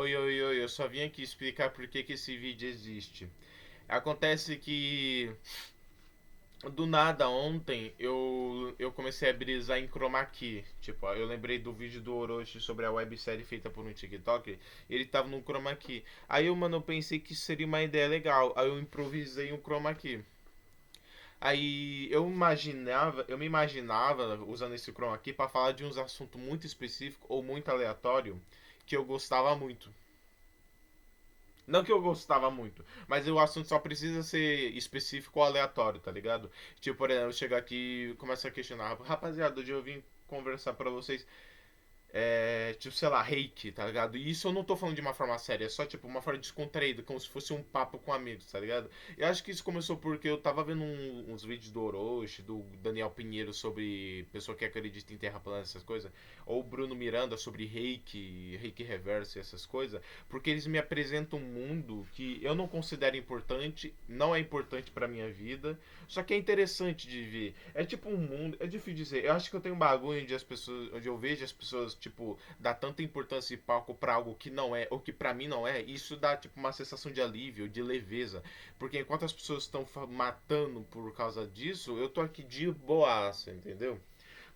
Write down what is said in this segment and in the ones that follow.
Oi, oi, oi, eu só vim aqui explicar por que que esse vídeo existe. Acontece que do nada ontem eu comecei a brisar em chroma key. Tipo, eu lembrei do vídeo do Orochi sobre a websérie feita por um TikTok. Ele tava no chroma key. Aí eu pensei que seria uma ideia legal. Aí eu improvisei um chroma key. Aí eu me imaginava usando esse chroma key para falar de uns assuntos muito específicos ou muito aleatório que eu gostava muito. Não que eu gostava muito, mas o assunto só precisa ser específico ou aleatório, tá ligado? Tipo, por exemplo, eu chegar aqui e começar a questionar, rapaziada, hoje eu vim conversar pra vocês tipo, sei lá, reiki, tá ligado? E isso eu não tô falando de uma forma séria, é só, tipo, uma forma descontraída, como se fosse um papo com amigos, tá ligado? Eu acho que isso começou porque eu tava vendo uns vídeos do Orochi, do Daniel Pinheiro sobre pessoa que acredita em terra plana, essas coisas, ou o Bruno Miranda sobre reiki, reiki reverso e essas coisas, porque eles me apresentam um mundo que eu não considero importante, não é importante pra minha vida, só que é interessante de ver. É tipo um mundo. É difícil dizer. Eu acho que eu tenho um bagulho onde as pessoas. Onde eu vejo as pessoas, tipo, dar tanta importância e palco pra algo que não é, ou que pra mim não é. Isso dá, tipo, uma sensação de alívio, de leveza. Porque enquanto as pessoas estão matando por causa disso, eu tô aqui de boaça, entendeu?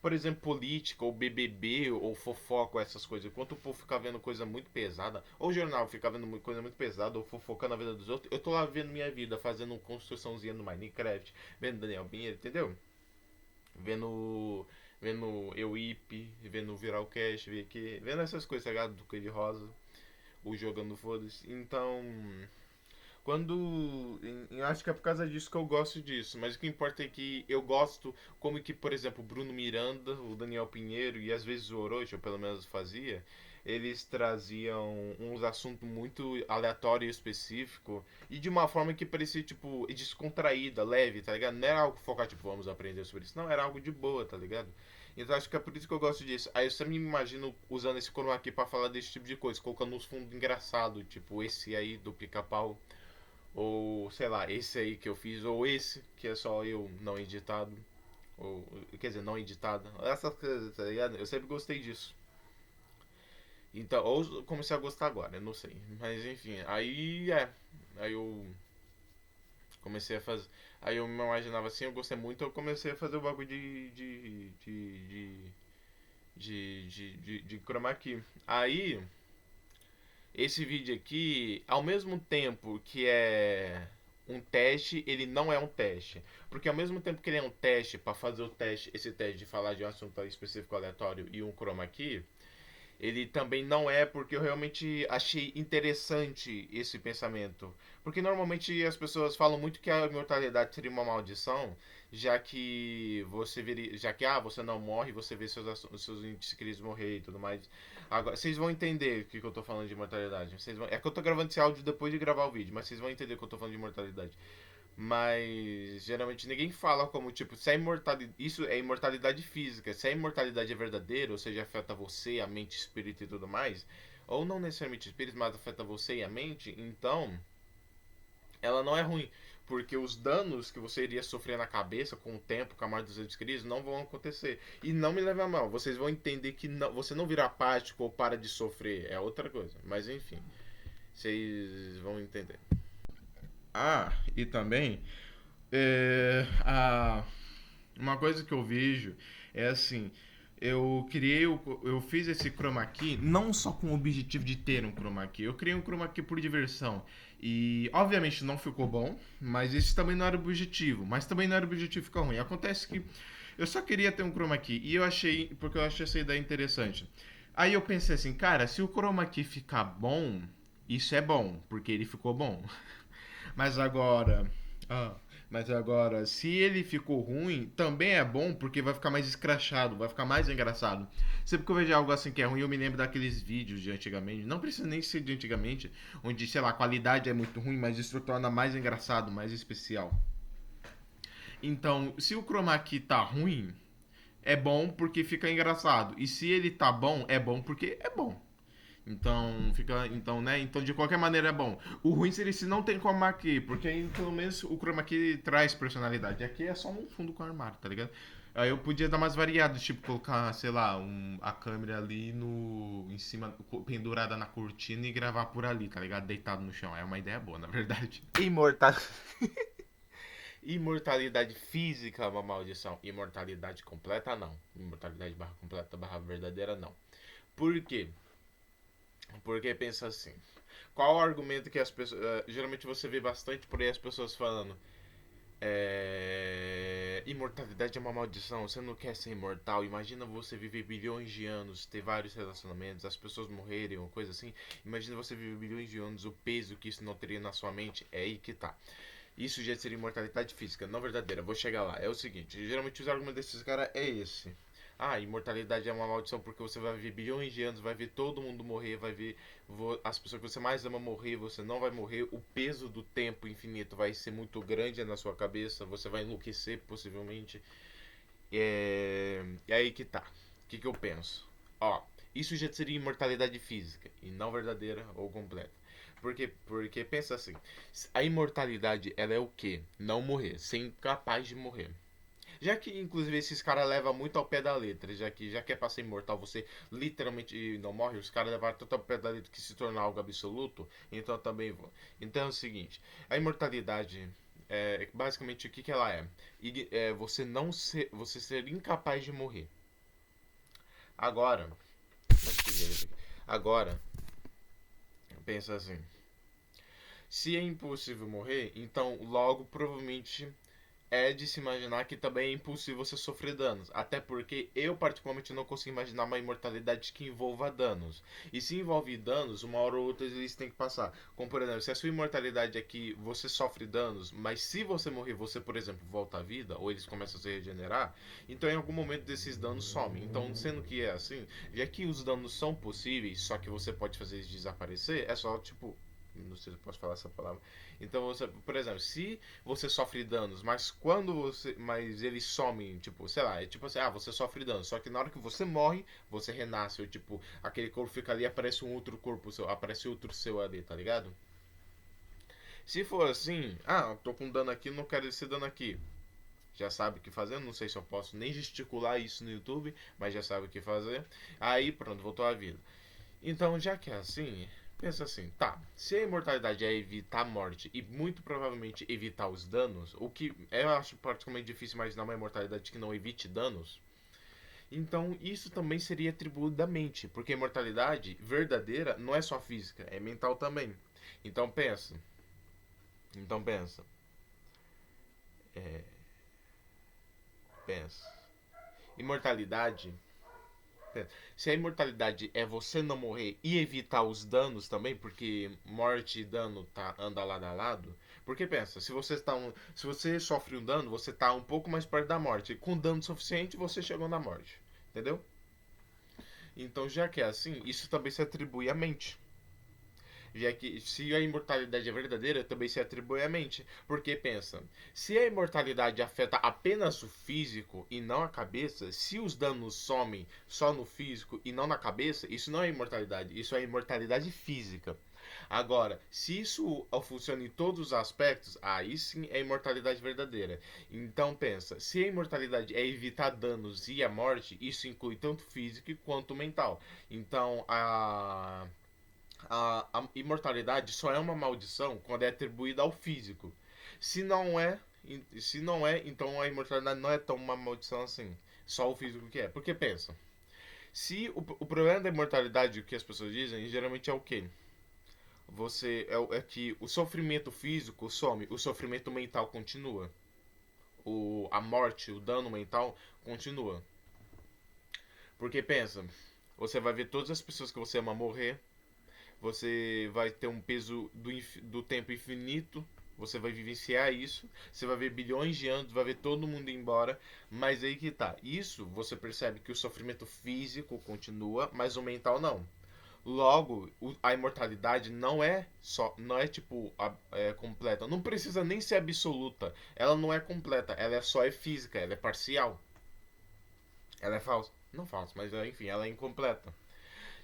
Por exemplo, política, ou BBB, ou fofoca, essas coisas. Enquanto o povo fica vendo coisa muito pesada, ou o jornal fica vendo coisa muito pesada, ou fofocando a vida dos outros, eu tô lá vendo minha vida, fazendo uma construçãozinha no Minecraft, vendo Daniel Pinheiro, entendeu? Vendo. Vendo Euip, vendo o Viralcast, vendo essas coisas, tá ligado? Do Coelho Rosa, o jogando foda-se. Então, quando. Eu acho que é por causa disso que eu gosto disso. Mas o que importa é que eu gosto, como que, por exemplo, o Bruno Miranda, o Daniel Pinheiro e às vezes o Orochi, eu pelo menos fazia, eles traziam uns assuntos muito aleatórios e específico e de uma forma que parecia, tipo, descontraída, leve, tá ligado? Não era algo focar, tipo, vamos aprender sobre isso. Não, era algo de boa, tá ligado? Então acho que é por isso que eu gosto disso. Aí eu sempre me imagino usando esse chroma aqui pra falar desse tipo de coisa, colocando uns fundos engraçados, tipo esse aí do pica-pau. Ou, sei lá, esse aí que eu fiz, ou esse, que é só eu não editado. Ou, quer dizer, não editado. Essas coisas, tá ligado? Eu sempre gostei disso. Então, ou comecei a gostar agora, eu não sei. Mas enfim, aí é. Aí eu comecei a fazer. Aí eu me imaginava assim, eu gostei muito, eu comecei a fazer o bagulho de chroma key. Aí, esse vídeo aqui, ao mesmo tempo que é um teste, ele não é um teste. Porque ao mesmo tempo que ele é um teste para fazer o teste, esse teste de falar de um assunto específico aleatório e um chroma key, ele também não é porque eu realmente achei interessante esse pensamento. Porque normalmente as pessoas falam muito que a imortalidade seria uma maldição, já que já que você não morre, você vê seus entes queridos morrer e tudo mais. Agora, vocês vão entender o que eu tô falando de imortalidade. É que eu tô gravando esse áudio depois de gravar o vídeo, mas vocês vão entender o que eu tô falando de imortalidade. Mas geralmente ninguém fala como, tipo, se a imortalidade. Isso é imortalidade física. Se a imortalidade é verdadeira, ou seja, afeta você, a mente, espírito e tudo mais, ou não necessariamente espírito, mas afeta você e a mente, então ela não é ruim. Porque os danos que você iria sofrer na cabeça com o tempo, com a morte dos entes queridos, não vão acontecer. E não me leva a mal, vocês vão entender que não, você não vira apático ou para de sofrer, é outra coisa. Mas enfim, vocês vão entender. Ah, e também uma coisa que eu vejo é assim, eu fiz esse chroma key não só com o objetivo de ter um chroma key, eu criei um chroma key por diversão. E obviamente não ficou bom, mas esse também não era o objetivo, mas também não era o objetivo ficar ruim. Acontece que eu só queria ter um chroma key e porque eu achei essa ideia interessante. Aí eu pensei assim, cara, se o chroma key ficar bom, isso é bom, porque ele ficou bom. Mas agora. Ah, mas agora, se ele ficou ruim, também é bom porque vai ficar mais escrachado, vai ficar mais engraçado. Sempre que eu vejo algo assim que é ruim, eu me lembro daqueles vídeos de antigamente. Não precisa nem ser de antigamente, onde, sei lá, a qualidade é muito ruim, mas isso torna mais engraçado, mais especial. Então, se o chroma key tá ruim, é bom porque fica engraçado. E se ele tá bom, é bom porque é bom. Então, fica. Então, né? Então, de qualquer maneira é bom. O ruim seria se não tem chroma key, porque aí pelo menos o chroma key traz personalidade. Aqui é só um fundo com armário, tá ligado? Aí eu podia dar umas variadas, tipo colocar, sei lá, a câmera ali no em cima, pendurada na cortina e gravar por ali, tá ligado? Deitado no chão. É uma ideia boa, na verdade. Imortal. Imortalidade física é uma maldição. Imortalidade completa, não. Imortalidade barra completa barra verdadeira, não. Por quê? Porque pensa assim. Qual o argumento que as pessoas. Geralmente você vê bastante por aí as pessoas falando. Imortalidade é uma maldição. Você não quer ser imortal. Imagina você viver bilhões de anos, ter vários relacionamentos, as pessoas morrerem ou coisa assim. Imagina você viver bilhões de anos, o peso que isso não teria na sua mente. É aí que tá. Isso já seria imortalidade física, não verdadeira. Vou chegar lá. É o seguinte: geralmente os argumentos desses caras é esse. Ah, imortalidade é uma maldição porque você vai viver bilhões de anos, vai ver todo mundo morrer, vai ver as pessoas que você mais ama morrer, você não vai morrer, o peso do tempo infinito vai ser muito grande na sua cabeça, você vai enlouquecer possivelmente. E aí que tá. O que eu penso? Ó, isso já seria imortalidade física e não verdadeira ou completa. Porque pensa assim, a imortalidade ela é o quê? Não morrer, ser incapaz de morrer. Já que, inclusive, esses caras levam muito ao pé da letra, já que é pra ser imortal, você literalmente não morre, os caras levaram tanto ao pé da letra que se tornar algo absoluto, então eu também vou. Então é o seguinte, a imortalidade, basicamente o que ela é? Você não ser, você ser incapaz de morrer. Agora, agora, pensa assim, se é impossível morrer, então logo provavelmente é de se imaginar que também é impossível você sofrer danos. Até porque eu, particularmente, não consigo imaginar uma imortalidade que envolva danos. E se envolve danos, uma hora ou outra eles têm que passar. Como, por exemplo, se a sua imortalidade é que você sofre danos, mas se você morrer, você, por exemplo, volta à vida, ou eles começam a se regenerar, então em algum momento desses danos somem. Então, sendo que é assim, já que os danos são possíveis, só que você pode fazer eles desaparecer, é só, tipo, não sei se eu posso falar essa palavra. Então, você, por exemplo, se você sofre danos, mas eles somem, tipo, sei lá, é tipo assim, você sofre danos, só que na hora que você morre, você renasce, ou tipo, aquele corpo fica ali, aparece um outro corpo seu, aparece outro seu ali, tá ligado? Se for assim, tô com dano aqui, não quero esse dano aqui. Já sabe o que fazer, não sei se eu posso nem gesticular isso no YouTube, mas já sabe o que fazer. Aí pronto, voltou à vida. Então, já que é assim, pensa assim, tá, se a imortalidade é evitar a morte e muito provavelmente evitar os danos, o que eu acho praticamente difícil imaginar uma imortalidade que não evite danos, então isso também seria atribuído da mente, porque a imortalidade verdadeira não é só física, é mental também. Então pensa, então pensa, é, pensa. Imortalidade. Se a imortalidade é você não morrer e evitar os danos também, porque morte e dano anda lado a lado. Porque pensa, se você sofre um dano, você tá um pouco mais perto da morte. Com dano suficiente, você chegou na morte. Entendeu? Então, já que é assim, isso também se atribui à mente. Já que se a imortalidade é verdadeira, também se atribui à mente. Porque pensa, se a imortalidade afeta apenas o físico e não a cabeça, se os danos somem só no físico e não na cabeça, isso não é imortalidade, isso é imortalidade física. Agora, se isso funciona em todos os aspectos, aí sim é imortalidade verdadeira. Então pensa, se a imortalidade é evitar danos e a morte, isso inclui tanto físico quanto mental. Então a imortalidade só é uma maldição quando é atribuída ao físico. Se não é, se não é, então a imortalidade não é tão uma maldição assim. Só o físico que é. Porque pensa, se o problema da imortalidade, o que as pessoas dizem, geralmente é o quê? É que o sofrimento físico some, o sofrimento mental continua. A morte, o dano mental continua. Porque pensa, você vai ver todas as pessoas que você ama morrer, você vai ter um peso do tempo infinito, você vai vivenciar isso, você vai ver bilhões de anos, vai ver todo mundo ir embora, mas aí que tá. Isso você percebe que o sofrimento físico continua, mas o mental não. Logo, a imortalidade não é tipo completa. Não precisa nem ser absoluta. Ela não é completa. Ela só é física. Ela é parcial. Ela é falsa. Não falsa, mas enfim, ela é incompleta.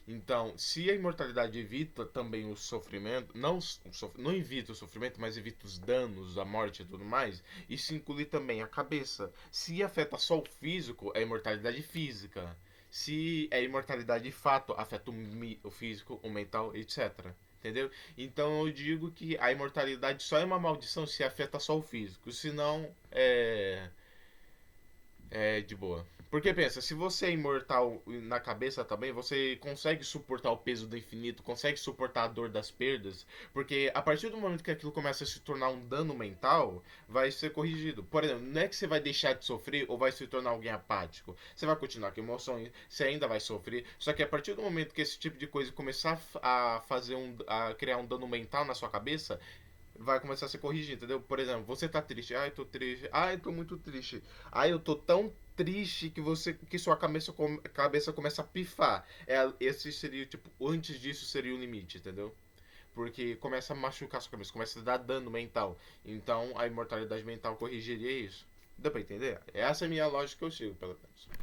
Então, se a imortalidade evita também o sofrimento, não evita o sofrimento, mas evita os danos, a morte e tudo mais, isso inclui também a cabeça. Se afeta só o físico, é imortalidade física. Se é imortalidade de fato, afeta o físico, o mental, etc. Entendeu? Então eu digo que a imortalidade só é uma maldição se afeta só o físico. Senão, é de boa. Porque pensa, se você é imortal na cabeça também, você consegue suportar o peso do infinito, consegue suportar a dor das perdas, porque a partir do momento que aquilo começa a se tornar um dano mental, vai ser corrigido. Por exemplo, não é que você vai deixar de sofrer ou vai se tornar alguém apático. Você vai continuar com emoções, você ainda vai sofrer, só que a partir do momento que esse tipo de coisa começar a fazer a criar um dano mental na sua cabeça, vai começar a ser corrigido, entendeu? Por exemplo, você tá triste, ai, tô triste, ai, tô muito triste, ai, eu tô tão triste que sua cabeça começa a pifar. Esse seria, tipo, antes disso seria o limite, entendeu? Porque começa a machucar sua cabeça, começa a dar dano mental. Então a imortalidade mental corrigiria isso. Deu pra entender? Essa é a minha lógica que eu sigo, pelo menos.